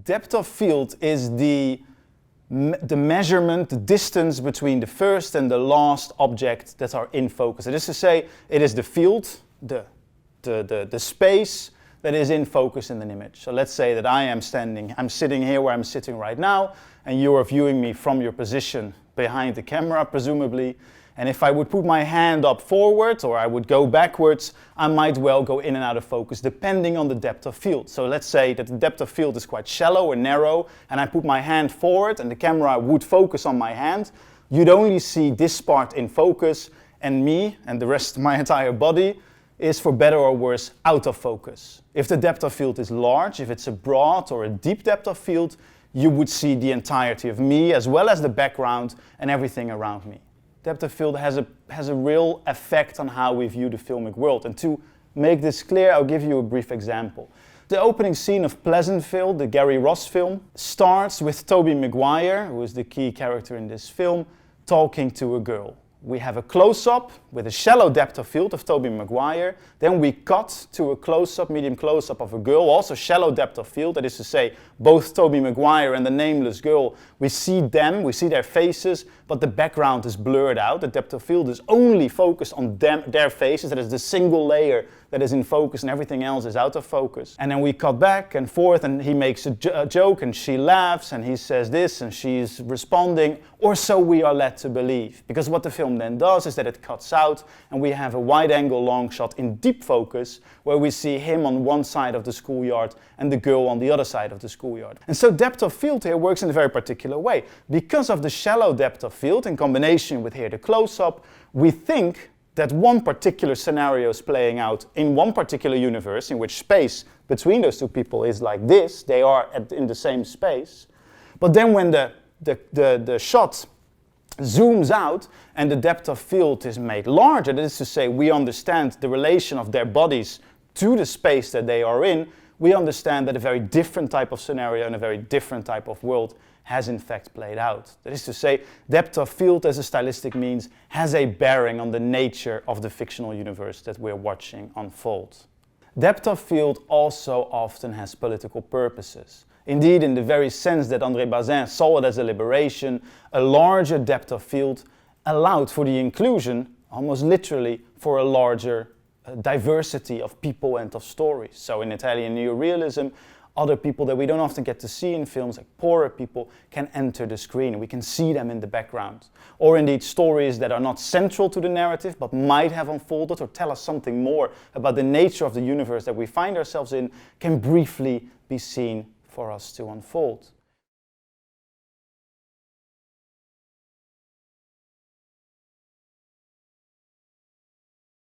Depth of field is the measurement, the distance between the first and the last object that are in focus. That is to say, it is the field, the space that is in focus in an image. So let's say that I'm sitting here where I'm sitting right now, and you are viewing me from your position behind the camera, presumably. And if I would put my hand up forward or I would go backwards, I might well go in and out of focus depending on the depth of field. So let's say that the depth of field is quite shallow or narrow, and I put my hand forward and the camera would focus on my hand. You'd only see this part in focus, and me and the rest of my entire body is, for better or worse, out of focus. If the depth of field is large, if it's a broad or a deep depth of field, you would see the entirety of me as well as the background and everything around me. Depth of field has a real effect on how we view the filmic world. And to make this clear, I'll give you a brief example. The opening scene of Pleasantville, the Gary Ross film, starts with Tobey Maguire, who is the key character in this film, talking to a girl. We have a close-up with a shallow depth of field of Tobey Maguire. Then we cut to a close-up, medium close-up of a girl, also shallow depth of field. That is to say, both Tobey Maguire and the nameless girl, we see them, we see their faces, but the background is blurred out. The depth of field is only focused on their faces. That is the single layer that is in focus, and everything else is out of focus. And then we cut back and forth, and he makes a joke, and she laughs, and he says this, and she's responding, or so we are led to believe. Because what the film then does is that it cuts out, and we have a wide-angle long shot in deep focus, where we see him on one side of the schoolyard and the girl on the other side of the schoolyard. And so depth of field here works in a very particular way. Because of the shallow depth of field, in combination with here the close-up, we think that one particular scenario is playing out in one particular universe, in which space between those two people is like this, they are in the same space. But then when the shot zooms out and the depth of field is made larger, that is to say, we understand the relation of their bodies to the space that they are in, we understand that a very different type of scenario and a very different type of world has in fact played out. That is to say, depth of field as a stylistic means has a bearing on the nature of the fictional universe that we're watching unfold. Depth of field also often has political purposes. Indeed, in the very sense that André Bazin saw it as a liberation, a larger depth of field allowed for the inclusion, almost literally, for a larger diversity of people and of stories. So in Italian neorealism, other people that we don't often get to see in films, like poorer people, can enter the screen. We can see them in the background. Or indeed stories that are not central to the narrative, but might have unfolded or tell us something more about the nature of the universe that we find ourselves in, can briefly be seen for us to unfold.